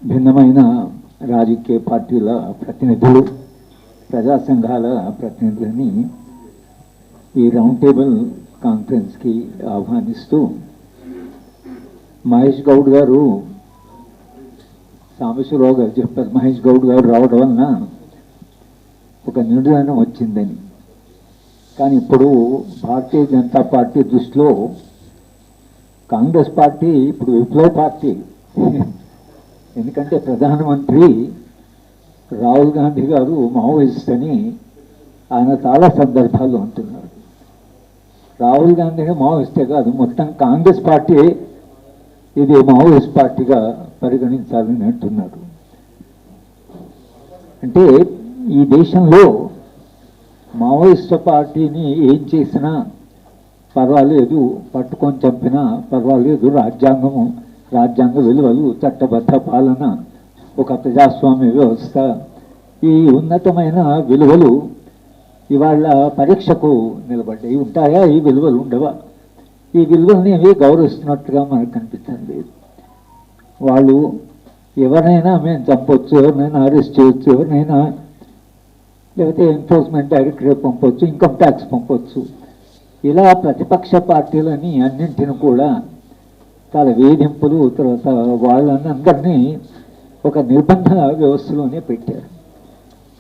భిన్నమైన రాజకీయ పార్టీల ప్రతినిధులు, ప్రజా సంఘాల ప్రతినిధులని ఈ రౌండ్ టేబుల్ కాన్ఫరెన్స్కి ఆహ్వానిస్తూ మహేష్ గౌడ్ గారు, సాంబశివరావు గారు చెప్పారు, మహేష్ గౌడ్ గారు రావడం వలన ఒక నిర్ణయం వచ్చిందని. కానీ ఇప్పుడు భారతీయ జనతా పార్టీ దృష్టిలో కాంగ్రెస్ పార్టీ ఇప్పుడు విప్లవ పార్టీ. ఎందుకంటే ప్రధానమంత్రి రాహుల్ గాంధీ గారు మావోయిస్ట్ అని ఆయన చాలా సందర్భాల్లో అంటున్నారు. రాహుల్ గాంధీ మావోయిస్టే కాదు, మొత్తం కాంగ్రెస్ పార్టీ ఇది మావోయిస్ట్ పార్టీగా పరిగణించాలని అంటున్నారు. అంటే ఈ దేశంలో మావోయిస్ట్ పార్టీని ఏం చేసినా పర్వాలేదు, పట్టుకొని చంపినా పర్వాలేదు, రాజ్యాంగ విలువలు, చట్టబద్ధ పాలన, ఒక ప్రజాస్వామ్య వ్యవస్థ, ఈ ఉన్నతమైన విలువలు ఇవాళ పరీక్షకు నిలబడ్డాయి. ఉంటాయా? ఈ విలువలు ఉండవా? ఈ విలువల్ని అవి గౌరవిస్తున్నట్టుగా మనకు కనిపించండి. వాళ్ళు ఎవరినైనా మేము చంపవచ్చు, ఎవరినైనా అరెస్ట్ చేయొచ్చు, ఎవరినైనా లేకపోతే ఎన్ఫోర్స్మెంట్ డైరెక్టరేట్ పంపవచ్చు, ఇన్కమ్ ట్యాక్స్ పంపవచ్చు. ఇలా ప్రతిపక్ష పార్టీలని అన్నింటిని కూడా చాలా వేధింపులు, తర్వాత వాళ్ళందరినీ ఒక నిర్బంధ వ్యవస్థలోనే పెట్టారు.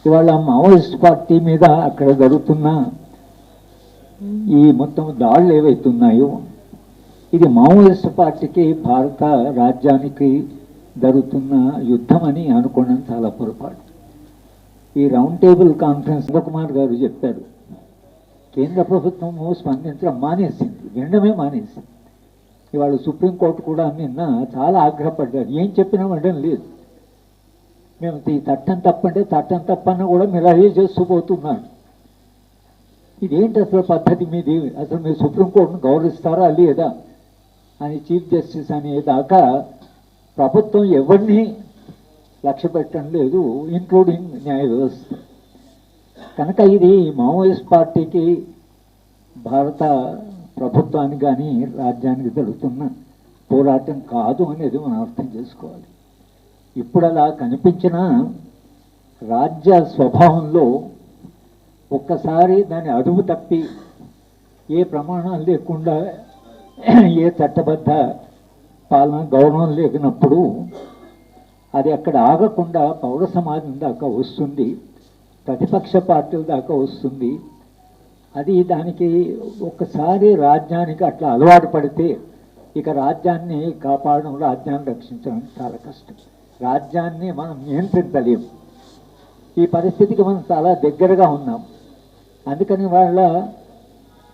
ఇవాళ మావోయిస్ట్ పార్టీ మీద అక్కడ జరుగుతున్న ఈ మొత్తం దాడులు ఏవైతున్నాయో ఇది మావోయిస్ట్ పార్టీకి, భారత రాజ్యానికి జరుగుతున్న యుద్ధం అని అనుకోవడం చాలా పొరపాటు. ఈ రౌండ్ టేబుల్ కాన్ఫరెన్స్ కుమార్ గారు చెప్పారు, కేంద్ర ప్రభుత్వము స్పందించడం మానేసింది, వినడమే మానేసింది. ఇవాళ సుప్రీంకోర్టు కూడా నిన్న చాలా ఆగ్రహపడ్డారు. ఏం చెప్పినా వినడం లేదు. మేము ఈ చట్టం తప్పంటే చట్టం తప్పన్నా కూడా మీరు అదే చేస్తూ పోతున్నారు. ఇదేంటి అసలు పద్ధతి మీది? అసలు మీరు సుప్రీంకోర్టును గౌరవిస్తారా లేదా అని చీఫ్ జస్టిస్ అనేదాకా ప్రభుత్వం ఎవరిని లక్ష్య పెట్టడం లేదు, ఇంక్లూడింగ్ న్యాయ వ్యవస్థ. కనుక ఇది మావోయిస్ట్ పార్టీకి, భారత ప్రభుత్వానికి కానీ రాజ్యానికి జరుగుతున్న పోరాటం కాదు అనేది మనం అర్థం చేసుకోవాలి. ఇప్పుడు అలా కనిపించిన రాజ్య స్వభావంలో ఒక్కసారి దాని అదుపు తప్పి, ఏ ప్రమాణాలు లేకుండా, ఏ చట్టబద్ధ పాలన గౌరవం లేనప్పుడు అది అక్కడ ఆగకుండా పౌర సమాజం దాకా వస్తుంది, ప్రతిపక్ష పార్టీల దాకా వస్తుంది. అది దానికి ఒక్కసారి రాజ్యానికి అట్లా అలవాటు పడితే ఇక రాజ్యాన్ని కాపాడడం, రాజ్యాన్ని రక్షించడం చాలా కష్టం. రాజ్యాన్ని మనం నియంత్రించలేము. ఈ పరిస్థితికి మనం చాలా దగ్గరగా ఉన్నాం. అందుకని వాళ్ళ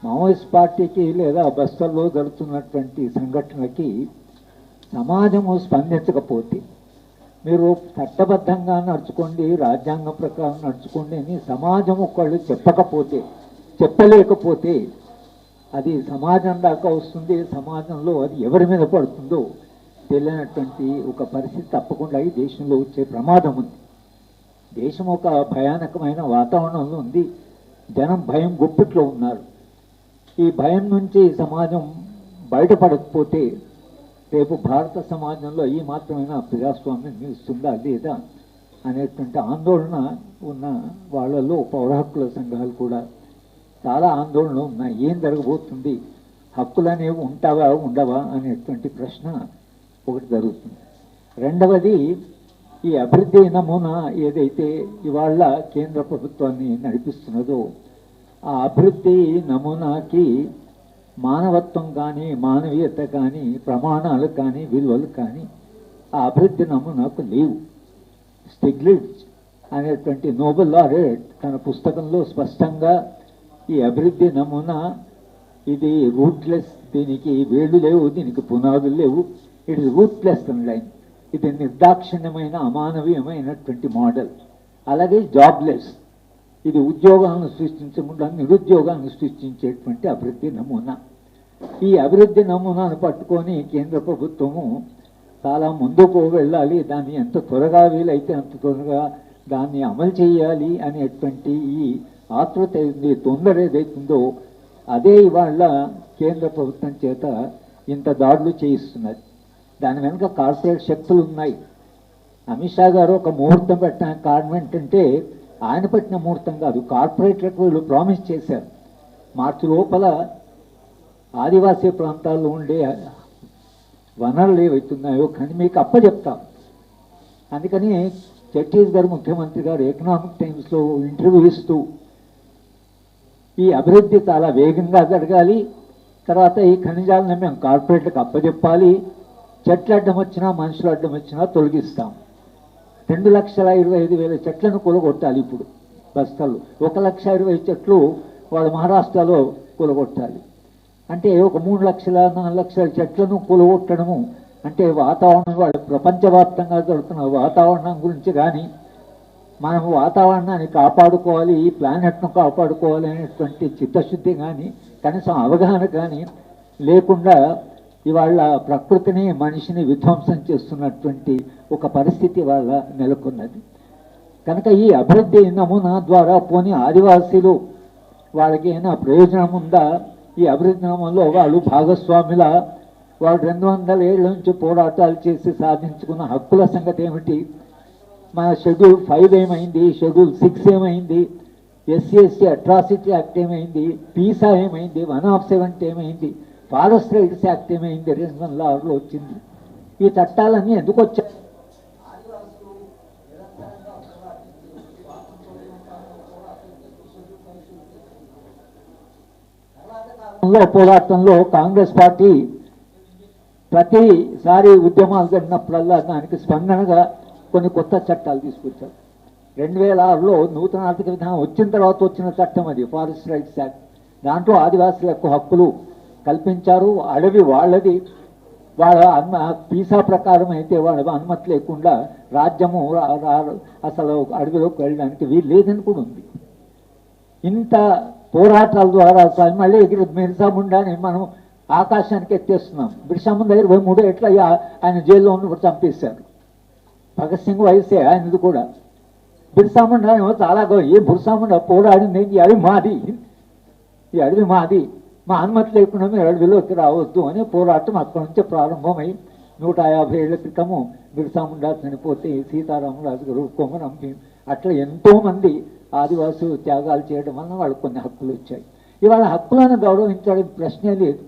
మావోయిస్ట్ పార్టీకి లేదా బస్తర్లో జరుగుతున్నటువంటి సంఘటనలకి సమాజము స్పందించకపోతే, మీరు చట్టబద్ధంగా నడుచుకోండి, రాజ్యాంగం ప్రకారం నడుచుకోండి అని సమాజం ఒకళ్ళు చెప్పలేకపోతే అది సమాజం దాకా వస్తుంది. సమాజంలో అది ఎవరి మీద పడుతుందో తెలియనటువంటి ఒక పరిస్థితి తప్పకుండా ఈ దేశంలో వచ్చే ప్రమాదం ఉంది. దేశం ఒక భయానకమైన వాతావరణంలో ఉంది. జనం భయం గుప్పిట్లో ఉన్నారు. ఈ భయం నుంచి సమాజం బయటపడకపోతే రేపు భారత సమాజంలో ఈ మాత్రమైనా ప్రజాస్వామ్యం నిలుస్తుందా లేదా అనేటువంటి ఆందోళన ఉన్న వాళ్ళలో పౌర హక్కుల సంఘాలు కూడా చాలా ఆందోళనలు ఉన్నాయి. ఏం జరగబోతుంది, హక్కులు అనేవి ఉంటావా ఉండవా అనేటువంటి ప్రశ్న ఒకటి జరుగుతుంది. రెండవది, ఈ అభివృద్ధి నమూనా ఏదైతే ఇవాళ కేంద్ర ప్రభుత్వాన్ని నడిపిస్తున్నదో ఆ అభివృద్ధి నమూనాకి మానవత్వం కానీ, మానవీయత కానీ, ప్రమాణాలు కానీ, విలువలు కానీ ఆ అభివృద్ధి నమూనాకు లేవు. స్టిగ్లిట్జ్ అనేటువంటి నోబెల్ లారెట్ తన పుస్తకంలో స్పష్టంగా ఈ అభివృద్ధి నమూనా ఇది రూట్లెస్, దీనికి వేళ్ళు లేవు, దీనికి పునాదులు లేవు, ఇట్ ఇస్ రూట్లెస్ లైన్, ఇది నిర్దాక్షిణ్యమైన అమానవీయమైనటువంటి మోడల్. అలాగే జాబ్లెస్, ఇది ఉద్యోగాలను సృష్టించకుండా నిరుద్యోగాలను సృష్టించేటువంటి అభివృద్ధి నమూనా. ఈ అభివృద్ధి నమూనాను పట్టుకొని కేంద్ర ప్రభుత్వము చాలా ముందుకు వెళ్ళాలి, దాన్ని ఎంత త్వరగా వీలైతే అంత త్వరగా దాన్ని అమలు చేయాలి అనేటువంటి ఈ ఆతృత తొందర ఏదైతుందో అదే ఇవాళ కేంద్ర ప్రభుత్వం చేత ఇంత దాడులు చేయిస్తున్నది. దాని వెనుక కార్పొరేట్ శక్తులు ఉన్నాయి. అమిత్ షా గారు ఒక ముహూర్తం పెట్టడానికి కారణం ఏంటంటే ఆయన పెట్టిన ముహూర్తం కాదు, కార్పొరేట్లకు వీళ్ళు ప్రామిస్ చేశారు మార్చి లోపల ఆదివాసీ ప్రాంతాల్లో ఉండే వనరులు ఏవైతున్నాయో కానీ మీకు అప్పచెప్తాం. అందుకని ఛత్తీస్గఢ్ ముఖ్యమంత్రి గారు ఎకనామిక్ టైమ్స్లో ఇంటర్వ్యూ ఇస్తూ ఈ అభివృద్ధి చాలా వేగంగా జరగాలి, తర్వాత ఈ ఖనిజాలను మేము కార్పొరేట్లకు అప్పచెప్పాలి, చెట్లు అడ్డం వచ్చినా మనుషులు అడ్డం వచ్చినా తొలగిస్తాం. 2,25,000 చెట్లను కూలగొట్టాలి. ఇప్పుడు బస్తాలు 1,20,000 చెట్లు వాళ్ళు మహారాష్ట్రలో కూలగొట్టాలి. అంటే ఒక 3 లక్షల 4 లక్షల చెట్లను కూలగొట్టడము అంటే వాతావరణం వాళ్ళు ప్రపంచవ్యాప్తంగా జరుగుతున్న వాతావరణం గురించి కానీ మనం వాతావరణాన్ని కాపాడుకోవాలి, ఈ ప్లానెట్ను కాపాడుకోవాలి అనేటువంటి చిత్తశుద్ధి కానీ కనీసం అవగాహన కానీ లేకుండా ఇవాళ ప్రకృతిని మనిషిని విధ్వంసం చేస్తున్నటువంటి ఒక పరిస్థితి వాళ్ళ నెలకొన్నది. కనుక ఈ అభివృద్ధి నమూనా ద్వారా పోనీ ఆదివాసీలు వాళ్ళకి ఏమైనా ప్రయోజనం ఉందా? ఈ అభివృద్ధి నమూనాలో వాళ్ళు భాగస్వాముల వాళ్ళు 200 ఏళ్ళ నుంచి పోరాటాలు చేసి సాధించుకున్న హక్కుల సంగతి ఏమిటి? మన షెడ్యూల్ 5 ఏమైంది, షెడ్యూల్ 6 ఏమైంది, SC/ST అట్రాసిటీ యాక్ట్ ఏమైంది, పీసా ఏమైంది, 1/70 ఏమైంది, ఫారెస్ట్ రైట్స్ యాక్ట్ ఏమైంది, 2006లో వచ్చింది. ఈ చట్టాలన్నీ ఎందుకు వచ్చాయి? పోరాటంలో కాంగ్రెస్ పార్టీ ప్రతిసారి ఉద్యమాలు జరిగినప్పుడల్లా దానికి స్పందనగా కొన్ని కొత్త చట్టాలు తీసుకొచ్చారు. 2006లో నూతన ఆర్థిక విధానం వచ్చిన తర్వాత వచ్చిన చట్టం అది ఫారెస్ట్ రైట్స్ యాక్ట్. దాంట్లో ఆదివాసులకు హక్కులు కల్పించారు. అడవి వాళ్ళది, వాళ్ళ పీసా ప్రకారం అయితే వాళ్ళ అనుమతి లేకుండా రాజ్యము అసలు అడవిలోకి వెళ్ళడానికి వీలు లేదని కూడా ఉంది. ఇంత పోరాటాల ద్వారా మళ్ళీ బిర్సా ముండాని మనం ఆకాశానికి ఎత్తేస్తున్నాం. బిర్సా ముండా 23 ఏట్ల ఆయన జైల్లో ఉన్నప్పుడు చంపేశారు. భగత్ సింగ్ వయసే ఆయనది కూడా. బిర్సా ముండా ఏమో చాలా ఏ బిర్సా ముండా పోరాడింది, ఈ అడవి మాది, ఈ అడవి మాది, మా అనుమతి లేకుండా మీరు అడవిలోకి రావద్దు అనే పోరాటం అక్కడి నుంచి ప్రారంభమై 150 ఏళ్ల క్రితము బిర్సా ముండా చనిపోతే సీతారామరాజు గారు కొమ్మరంపి అట్లా ఎంతోమంది ఆదివాసులు త్యాగాలు చేయడం వలన వాళ్ళకి కొన్ని హక్కులు వచ్చాయి. ఇవాళ హక్కులను గౌరవించడానికి ప్రశ్నే లేదు.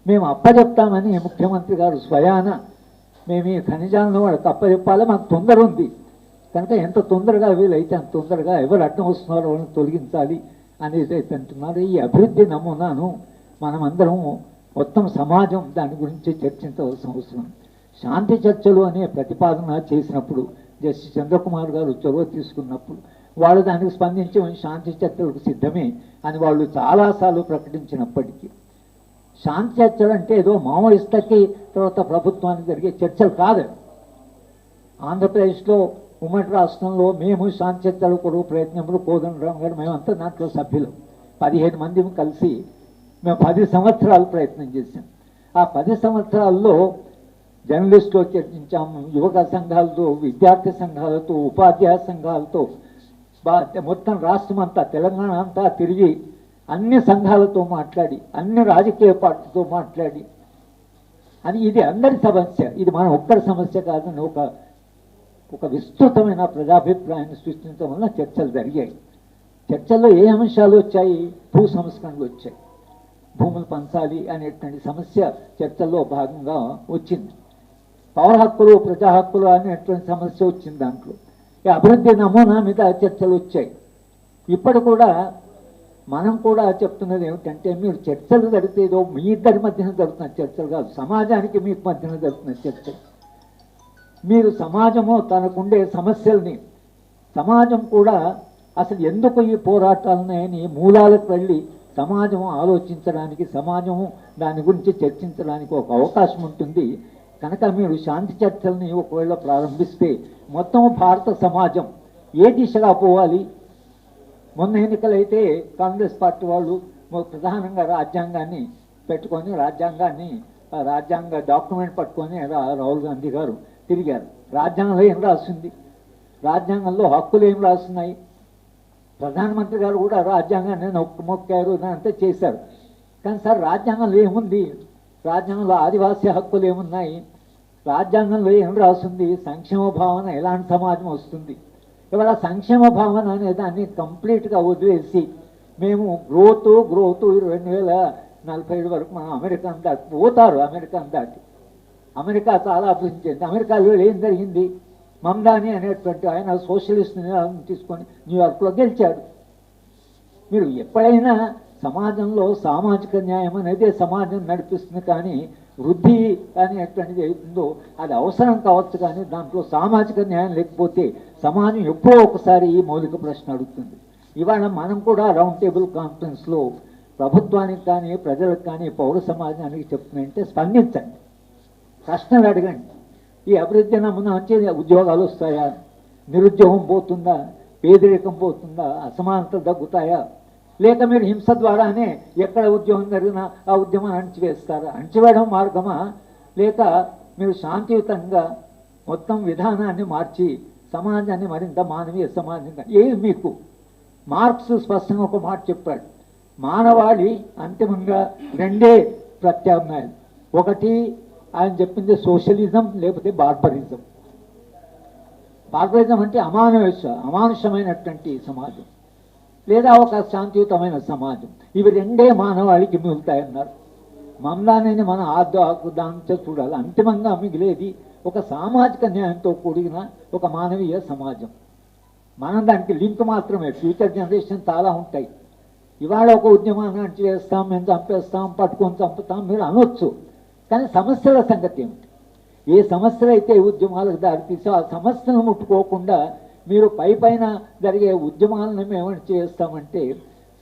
మేము అప్పచెప్తామని ముఖ్యమంత్రి గారు స్వయాన మేము ఈ ఖనిజాలను వాళ్ళకి అప్పచెప్పాలి, మాకు తొందర ఉంది కనుక ఎంత తొందరగా వీలైతే అంత తొందరగా ఎవరు అడ్డం వస్తున్నారో వాళ్ళని తొలగించాలి అనేది అయితే అంటున్నారు. ఈ అభివృద్ధి నమూనాను మనమందరం మొత్తం సమాజం దాని గురించి చర్చించవలసిన అవసరం. శాంతి చర్చలు అనే ప్రతిపాదన చేసినప్పుడు జస్టిస్ చంద్రకుమార్ గారు చొరవ తీసుకున్నప్పుడు వాళ్ళు దానికి స్పందించి శాంతి చర్చలకు సిద్ధమే అని వాళ్ళు చాలాసార్లు ప్రకటించినప్పటికీ శాంతి చర్చలు అంటే ఏదో మావోయిస్టులకి తర్వాత ప్రభుత్వానికి జరిగే చర్చలు కాదు. ఆంధ్రప్రదేశ్లో ఉమ్మడి రాష్ట్రంలో మేము శాంతి చర్చలు కొరకు ప్రయత్నంలో కోదండరామ్ గారు మేమంతా దాంట్లో సభ్యులు 15 మంది కలిసి మేము 10 సంవత్సరాలు ప్రయత్నం చేశాం. ఆ 10 సంవత్సరాల్లో జర్నలిస్టులో చర్చించాము, యువక సంఘాలతో, విద్యార్థి సంఘాలతో, ఉపాధ్యాయ సంఘాలతో, మొత్తం రాష్ట్రం అంతా తెలంగాణ అంతా తిరిగి అన్ని సంఘాలతో మాట్లాడి అన్ని రాజకీయ పార్టీతో మాట్లాడి అని ఇది అందరి సమస్య, ఇది మన ఒక్కరి సమస్య కాదని ఒక విస్తృతమైన ప్రజాభిప్రాయాన్ని సృష్టించడం వల్ల చర్చలు జరిగాయి. చర్చల్లో ఏ అంశాలు వచ్చాయి? భూ సంస్కరణలు వచ్చాయి. భూములు పంచాలి అనేటువంటి సమస్య చర్చల్లో భాగంగా వచ్చింది. పౌర హక్కులు, ప్రజా హక్కులు అనేటువంటి సమస్య వచ్చింది. దాంట్లో ఈ అభివృద్ధి నమూనా మీద చర్చలు వచ్చాయి. ఇప్పుడు కూడా మనం కూడా చెప్తున్నది ఏమిటంటే మీరు చర్చలు జరిగితే ఏదో మీ ఇద్దరి మధ్యన జరుగుతున్న చర్చలు కాదు, సమాజానికి మీకు మధ్యన జరుగుతున్న చర్చలు. మీరు సమాజము తనకుండే సమస్యల్ని సమాజం కూడా అసలు ఎందుకు ఈ పోరాటాలనే మూలాలకు వెళ్ళి సమాజం ఆలోచించడానికి, సమాజము దాని గురించి చర్చించడానికి ఒక అవకాశం ఉంటుంది. కనుక మీరు శాంతి చర్చల్ని ఒకవేళ ప్రారంభిస్తే మొత్తం భారత సమాజం ఏ దిశగా పోవాలి? మొన్న ఎన్నికలైతే కాంగ్రెస్ పార్టీ వాళ్ళు ప్రధానంగా రాజ్యాంగాన్ని పెట్టుకొని రాజ్యాంగ డాక్యుమెంట్ పట్టుకొని రాహుల్ గాంధీ గారు తిరిగారు. రాజ్యాంగంలో ఏం రాస్తుంది? రాజ్యాంగంలో హక్కులు ఏం రాస్తున్నాయి? ప్రధానమంత్రి గారు కూడా రాజ్యాంగాన్ని మొక్కారు, అంతా చేశారు. కానీ సార్ రాజ్యాంగంలో ఏముంది? రాజ్యాంగంలో ఆదివాసీ హక్కులు ఏమున్నాయి? రాజ్యాంగంలో ఏం రాస్తుంది? సంక్షేమ భావన ఎలాంటి సమాజం వస్తుంది? ఇవాళ సంక్షేమ భావన అనే దాన్ని కంప్లీట్గా వదిలేసి మేము గ్రోత్ 2047 వరకు మనం అమెరికాను దాటి పోతారు. అమెరికాను దాటి అమెరికా చాలా అభివృద్ధి చెంది. అమెరికాలో ఏం జరిగింది? మమ్దాని అనేటువంటి ఆయన సోషలిస్ట్ తీసుకొని న్యూయార్క్లో గెలిచాడు. మీరు ఎప్పుడైనా సమాజంలో సామాజిక న్యాయం అనేది సమాజం నడిపిస్తుంది, కానీ వృద్ధి అనేటువంటిది అవుతుందో అది అవసరం కావచ్చు, కానీ దాంట్లో సామాజిక న్యాయం లేకపోతే సమాజం ఎప్పుడో ఒకసారి ఈ మౌలిక ప్రశ్న అడుగుతుంది. ఇవాళ మనం కూడా రౌండ్ టేబుల్ కాన్ఫరెన్స్లో ప్రభుత్వానికి కానీ ప్రజలకు కానీ పౌర సమాజానికి చెప్తున్నాయంటే స్పందించండి, ప్రశ్నలు అడగండి. ఈ అభివృద్ధి నమూనా వచ్చే ఉద్యోగాలు వస్తాయా? నిరుద్యోగం పోతుందా? పేదరికం పోతుందా? అసమానతలు తగ్గుతాయా? లేక మీరు హింస ద్వారానే ఎక్కడ ఉద్యోగం జరిగినా ఆ ఉద్యమాన్ని అణిచివేస్తారా? అణిచివేయడం మార్గమా? లేక మీరు శాంతియుతంగా మొత్తం విధానాన్ని మార్చి సమాజాన్ని మరింత మానవీయ సమాజంగా మీకు మార్క్స్ స్పష్టంగా ఒక మాట చెప్పాడు. మానవాళి అంతిమంగా రెండే ప్రత్యామ్నాయాలు. ఒకటి ఆయన చెప్పింది సోషలిజం, లేకపోతే బార్బరిజం. బార్బరిజం అంటే అమానుషమైనటువంటి సమాజం, లేదా ఒక శాంతియుతమైన సమాజం. ఇవి రెండే మానవాళికి మిగులుతాయన్నారు. మమ్దానిని మన దాంతో చూడాలి. అంతిమంగా మిగిలేది ఒక సామాజిక న్యాయంతో కూడిన ఒక మానవీయ సమాజం. మనం దానికి లింక్ మాత్రమే. ఫ్యూచర్ జనరేషన్ చాలా ఉంటాయి. ఇవాళ ఒక ఉద్యమాన్ని అణచివేస్తాం, మేము చంపేస్తాం, పట్టుకొని చంపుతాం మీరు అనొచ్చు, కానీ సమస్యల సంగతి ఏమిటి? ఏ సమస్యలు అయితే ఉద్యమాలకు దారితీసో ఆ సమస్యలను ముట్టుకోకుండా మీరు పైన జరిగే ఉద్యమాలను మేము అణచివేస్తామంటే,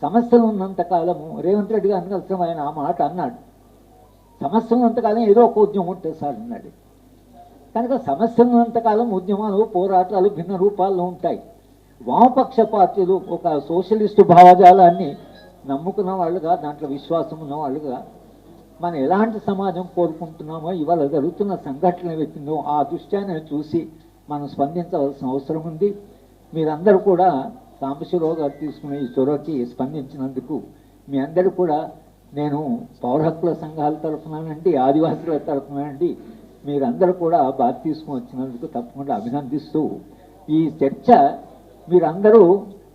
సమస్యలు ఉన్నంతకాలము రేవంత్ రెడ్డి గారిని కలిసిన ఆయన ఆ మాట అన్నాడు, సమస్యలు ఉన్నంతకాలం ఏదో ఒక ఉద్యమం ఉంటుంది సార్ అన్నాడు. కనుక సమస్యలు ఉన్నంతకాలం ఉద్యమాలు, పోరాటాలు భిన్న రూపాల్లో ఉంటాయి. వామపక్ష పార్టీలు ఒక సోషలిస్టు భావజాలాన్ని నమ్ముకున్న వాళ్ళుగా, దాంట్లో విశ్వాసం ఉన్న వాళ్ళుగా మనం ఎలాంటి సమాజం కోరుకుంటున్నామో, ఇవాళ జరుగుతున్న సంఘటనలు పెట్టిందో ఆ దృష్ట్యాన్ని చూసి మనం స్పందించవలసిన అవసరం ఉంది. మీరందరూ కూడా సాంబశివరావు గారు తీసుకునే ఈ చొరవకి స్పందించినందుకు మీ అందరూ కూడా నేను పౌర హక్కుల సంఘాల తరఫునండి, ఆదివాసుల తరఫునండి, మీరందరూ కూడా బాధ తీసుకుని వచ్చినందుకు తప్పకుండా అభినందిస్తూ, ఈ చర్చ మీరందరూ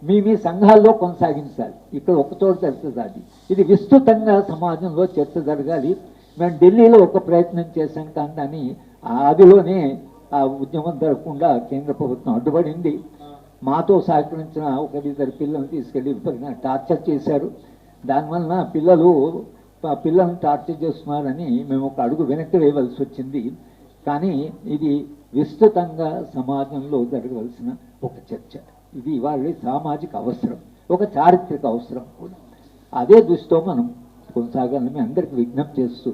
మీ సంఘాల్లో కొనసాగించాలి. ఇక్కడ ఒకచోట చర్చ కాదు, ఇది విస్తృతంగా సమాజంలో చర్చ జరగాలి. మేము ఢిల్లీలో ఒక ప్రయత్నం చేశాం, కానీ దాన్ని ఆదిలోనే ఆ ఉద్యమం జరగకుండా కేంద్ర ప్రభుత్వం అడ్డుపడింది. మాతో సహకరించిన ఒక ఇద్దరు పిల్లల్ని తీసుకెళ్ళి టార్చర్ చేశారు. దానివల్ల పిల్లల్ని టార్చర్ చేస్తున్నారని మేము ఒక అడుగు వెనక్కి వేయవలసి వచ్చింది. కానీ ఇది విస్తృతంగా సమాజంలో జరగవలసిన ఒక చర్చ. ఇది ఇవాళ సామాజిక అవసరం, ఒక చారిత్రక అవసరం కూడా. అదే దృష్టితో మనం కొనసాగాలని అందరికీ విజ్ఞప్తి చేస్తూ